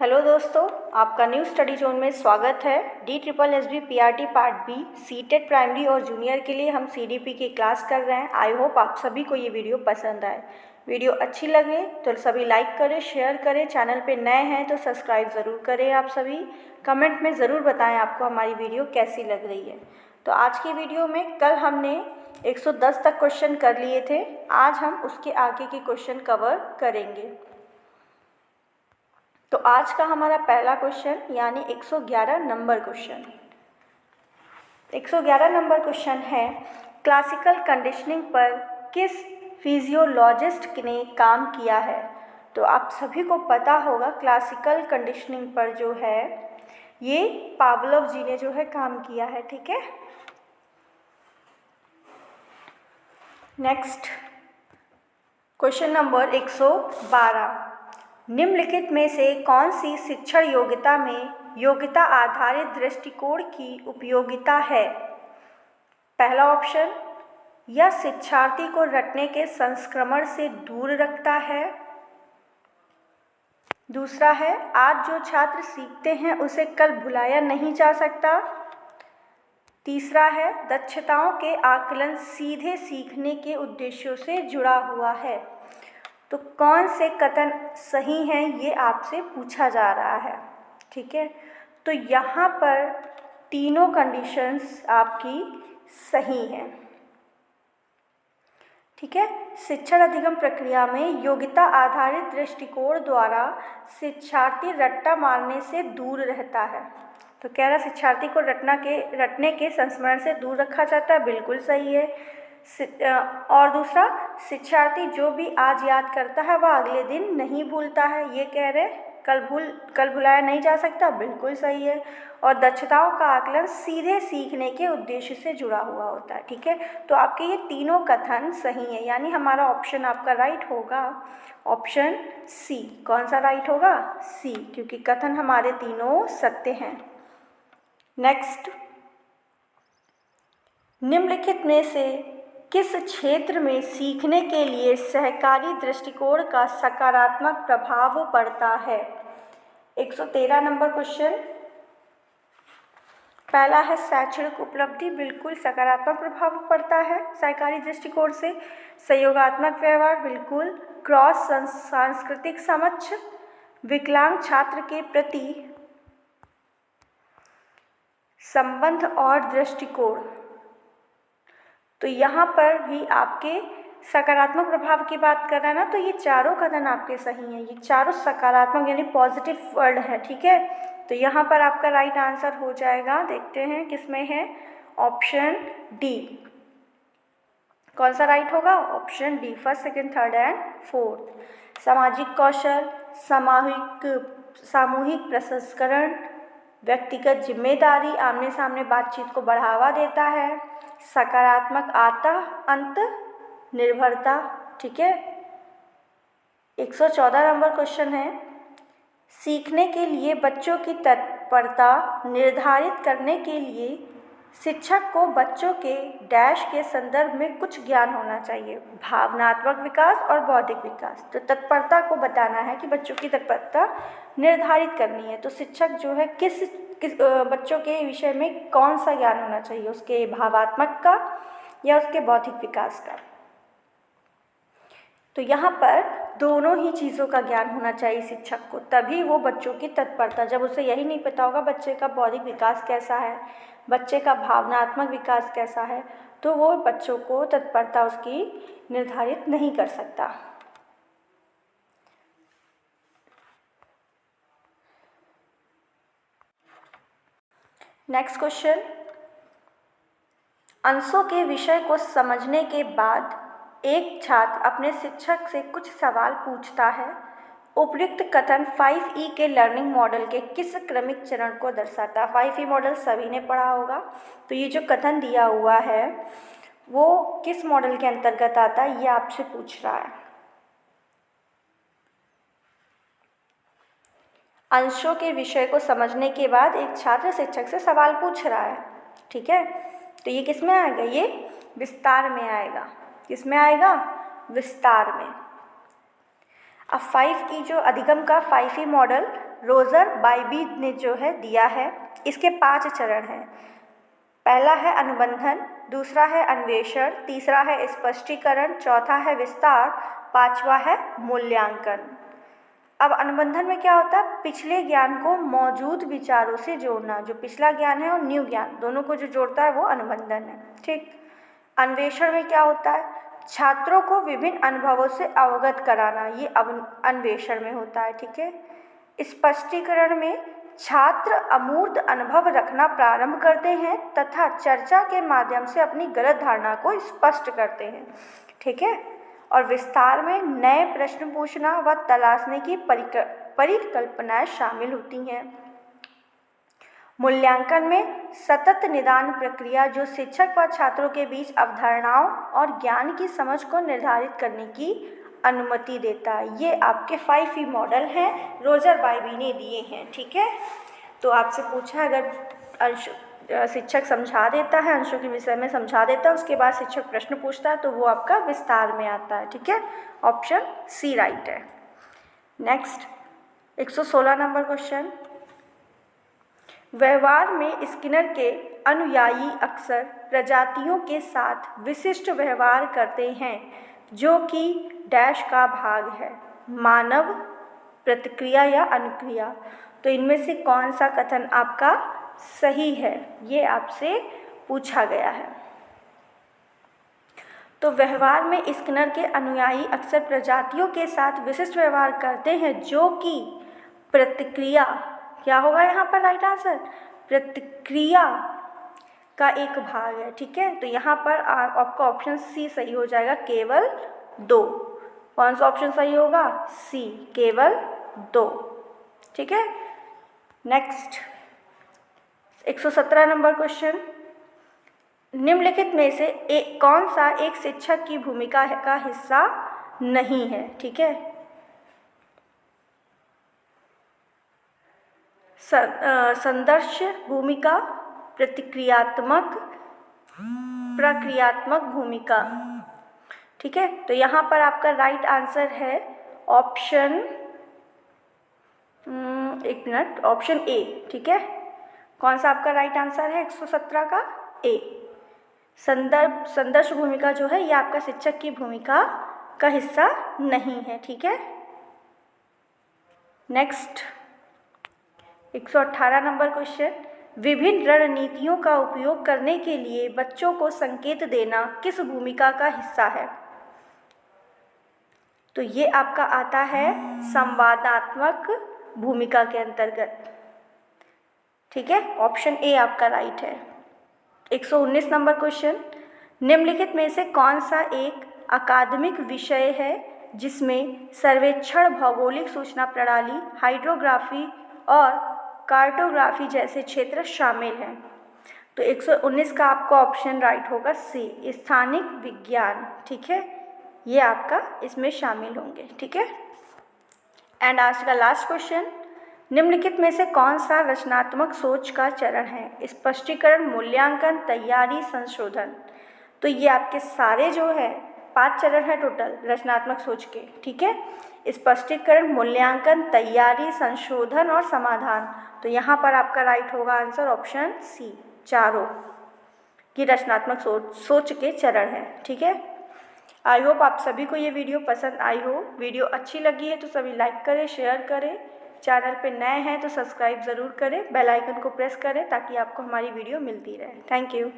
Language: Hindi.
हेलो दोस्तों, आपका न्यू स्टडी जोन में स्वागत है। DSSB PRT part B CTET primary और जूनियर के लिए हम CDP की क्लास कर रहे हैं। आई होप आप सभी को ये वीडियो पसंद आए। वीडियो अच्छी लगे तो सभी लाइक करें, शेयर करें। चैनल पे नए हैं तो सब्सक्राइब ज़रूर करें। आप सभी कमेंट में ज़रूर बताएं आपको हमारी वीडियो कैसी लग रही है। तो आज की वीडियो में कल हमने 110 तक क्वेश्चन कर लिए थे, आज हम उसके आगे के क्वेश्चन कवर करेंगे। तो आज का हमारा पहला क्वेश्चन यानी 111 नंबर क्वेश्चन 111 नंबर क्वेश्चन है, क्लासिकल कंडीशनिंग पर किस फिजियोलॉजिस्ट ने काम किया है। तो आप सभी को पता होगा क्लासिकल कंडीशनिंग पर जो है ये पावलोव जी ने जो है काम किया है। ठीक है, नेक्स्ट क्वेश्चन नंबर 112, निम्नलिखित में से कौन सी शिक्षण योग्यता में योग्यता आधारित दृष्टिकोण की उपयोगिता है। पहला ऑप्शन, यह शिक्षार्थी को रटने के संक्रमण से दूर रखता है। दूसरा है, आज जो छात्र सीखते हैं उसे कल भुलाया नहीं जा सकता। तीसरा है, दक्षताओं के आकलन सीधे सीखने के उद्देश्यों से जुड़ा हुआ है। तो कौन से कथन सही हैं ये आपसे पूछा जा रहा है। ठीक है, तो यहाँ पर तीनों कंडीशंस आपकी सही हैं। ठीक है, शिक्षण अधिगम प्रक्रिया में योग्यता आधारित दृष्टिकोण द्वारा शिक्षार्थी रट्टा मारने से दूर रहता है। तो कह रहा शिक्षार्थी को रटने के संस्मरण से दूर रखा जाता है, बिल्कुल सही है। और दूसरा, शिक्षार्थी जो भी आज याद करता है वह अगले दिन नहीं भूलता है, ये कह रहे कल भुलाया नहीं जा सकता, बिल्कुल सही है। और दक्षताओं का आकलन सीधे सीखने के उद्देश्य से जुड़ा हुआ होता है। ठीक है, तो आपके ये तीनों कथन सही है, यानी हमारा ऑप्शन आपका राइट होगा, ऑप्शन सी। कौन सा राइट होगा? सी, क्योंकि कथन हमारे तीनों सत्य हैं। नेक्स्ट, निम्नलिखित में से किस क्षेत्र में सीखने के लिए सहकारी दृष्टिकोण का सकारात्मक प्रभाव पड़ता है। 113 नंबर क्वेश्चन, पहला है शैक्षणिक उपलब्धि, बिल्कुल सकारात्मक प्रभाव पड़ता है सहकारी दृष्टिकोण से। सहयोगात्मक व्यवहार, बिल्कुल। क्रॉस सांस्कृतिक समझ, विकलांग छात्र के प्रति संबंध और दृष्टिकोण। तो यहाँ पर भी आपके सकारात्मक प्रभाव की बात कर रहा है ना, तो ये चारों कथन आपके सही हैं, ये चारों सकारात्मक यानी पॉजिटिव वर्ड है। ठीक है, तो यहाँ पर आपका राइट आंसर हो जाएगा, देखते हैं किसमें है, ऑप्शन डी। कौन सा राइट होगा? Option D, first, second, third and fourth. सामाजिक कौशल, सामूहिक प्रसंस्करण, व्यक्तिगत जिम्मेदारी, आमने सामने बातचीत को बढ़ावा देता है, सकारात्मक अंत निर्भरता। ठीक है, 114 नंबर क्वेश्चन है, सीखने के लिए बच्चों की तत्परता निर्धारित करने के लिए शिक्षक को बच्चों के डैश के संदर्भ में कुछ ज्ञान होना चाहिए, भावनात्मक विकास और बौद्धिक विकास। तो तत्परता को बताना है कि बच्चों की तत्परता निर्धारित करनी है, तो शिक्षक जो है किस बच्चों के विषय में कौन सा ज्ञान होना चाहिए, उसके भावात्मक का या उसके बौद्धिक विकास का। तो यहाँ पर दोनों ही चीज़ों का ज्ञान होना चाहिए शिक्षक को, तभी वो बच्चों की तत्परता, जब उसे यही नहीं पता होगा बच्चे का बौद्धिक विकास कैसा है, बच्चे का भावनात्मक विकास कैसा है, तो वो बच्चों को तत्परता उसकी निर्धारित नहीं कर सकता। नेक्स्ट क्वेश्चन, अंशों के विषय को समझने के बाद एक छात्र अपने शिक्षक से कुछ सवाल पूछता है। उपयुक्त कथन 5E के लर्निंग मॉडल के किस क्रमिक चरण को दर्शाता है। 5E मॉडल सभी ने पढ़ा होगा, तो ये जो कथन दिया हुआ है वो किस मॉडल के अंतर्गत आता है, ये आपसे पूछ रहा है। अंशों के विषय को समझने के बाद एक छात्र शिक्षक से सवाल पूछ रहा है। ठीक है, तो ये किस में आएगा? ये विस्तार में आएगा। किस में आएगा? विस्तार में। अब 5E जो अधिगम का 5E मॉडल रोजर बाइबी ने जो है दिया है, इसके 5 चरण हैं। पहला है अनुबंधन, दूसरा है अन्वेषण, तीसरा है स्पष्टीकरण, चौथा है विस्तार, पांचवा है मूल्यांकन। अब अनुबंधन में क्या होता है, पिछले ज्ञान को मौजूद विचारों से जोड़ना। जो पिछला ज्ञान है और न्यू ज्ञान दोनों को जो जोड़ता है वो अनुबंधन है। ठीक। अन्वेषण में क्या होता है, छात्रों को विभिन्न अनुभवों से अवगत कराना, ये अन्वेषण में होता है। ठीक है। स्पष्टीकरण में छात्र अमूर्त अनुभव रखना प्रारंभ करते हैं तथा चर्चा के माध्यम से अपनी गलत धारणा को स्पष्ट करते हैं। ठीक है। और विस्तार में नए प्रश्न पूछना व तलाशने की परिकल्पनाएं शामिल होती हैं। मूल्यांकन में सतत निदान प्रक्रिया जो शिक्षक व छात्रों के बीच अवधारणाओं और ज्ञान की समझ को निर्धारित करने की अनुमति देता है। ये आपके 5E मॉडल हैं, रोजर बाइबी ने दिए हैं। ठीक है। तो आपसे पूछा, अगर शिक्षक समझा देता है, अंशों के विषय में समझा देता है, उसके बाद शिक्षक प्रश्न पूछता है तो वो आपका विस्तार में आता है। ठीक है। ऑप्शन सी राइट है। नेक्स्ट 116 नंबर क्वेश्चन, व्यवहार में स्किनर के अनुयायी अक्सर प्रजातियों के साथ विशिष्ट व्यवहार करते हैं जो कि डैश का भाग है, मानव, प्रतिक्रिया या अनुक्रिया। तो इनमें से कौन सा कथन आपका सही है, ये आपसे पूछा गया है। तो व्यवहार में स्किनर के अनुयायी अक्सर प्रजातियों के साथ विशिष्ट व्यवहार करते हैं जो कि प्रतिक्रिया, क्या होगा यहाँ पर राइट आंसर, प्रतिक्रिया का एक भाग है। ठीक है। तो यहाँ पर आपका ऑप्शन सी सही हो जाएगा, केवल 2। कौन सा ऑप्शन सही होगा, सी, केवल 2। ठीक है। नेक्स्ट 117 नंबर क्वेश्चन, निम्नलिखित में से कौन सा एक शिक्षक की भूमिका का हिस्सा नहीं है। ठीक है। संदर्श भूमिका, प्रतिक्रियात्मक, प्रक्रियात्मक भूमिका। ठीक है। तो यहाँ पर आपका राइट आंसर है ऑप्शन, एक मिनट, ऑप्शन ए। ठीक है। कौन सा आपका राइट आंसर है 117 का, ए। संदर्श भूमिका जो है ये आपका शिक्षक की भूमिका का हिस्सा नहीं है। ठीक है। नेक्स्ट 118 नंबर क्वेश्चन, विभिन्न रणनीतियों का उपयोग करने के लिए बच्चों को संकेत देना किस भूमिका का हिस्सा है। तो ये आपका आता है संवादात्मक भूमिका के अंतर्गत। ठीक है। ऑप्शन ए आपका राइट है। 119 नंबर क्वेश्चन, निम्नलिखित में से कौन सा एक अकादमिक विषय है जिसमें सर्वेक्षण, भौगोलिक सूचना प्रणाली, हाइड्रोग्राफी और कार्टोग्राफी जैसे क्षेत्र शामिल हैं। तो 119 का आपका ऑप्शन राइट होगा सी, स्थानिक विज्ञान। ठीक है। ये आपका इसमें शामिल होंगे। ठीक है। एंड आज का लास्ट क्वेश्चन, निम्नलिखित में से कौन सा रचनात्मक सोच का चरण है, स्पष्टीकरण, मूल्यांकन, तैयारी, संशोधन। तो ये आपके सारे जो है 5 चरण है टोटल रचनात्मक सोच के। ठीक है। स्पष्टीकरण, मूल्यांकन, तैयारी, संशोधन और समाधान। तो यहाँ पर आपका राइट होगा आंसर ऑप्शन सी, चारों की रचनात्मक सोच के चरण है। ठीक है। आई होप आप सभी को ये वीडियो पसंद आई हो। वीडियो अच्छी लगी है तो सभी लाइक करें, शेयर करें। चैनल पे नए हैं तो सब्सक्राइब ज़रूर करें, बेल आइकन को प्रेस करें ताकि आपको हमारी वीडियो मिलती रहे। Thank you.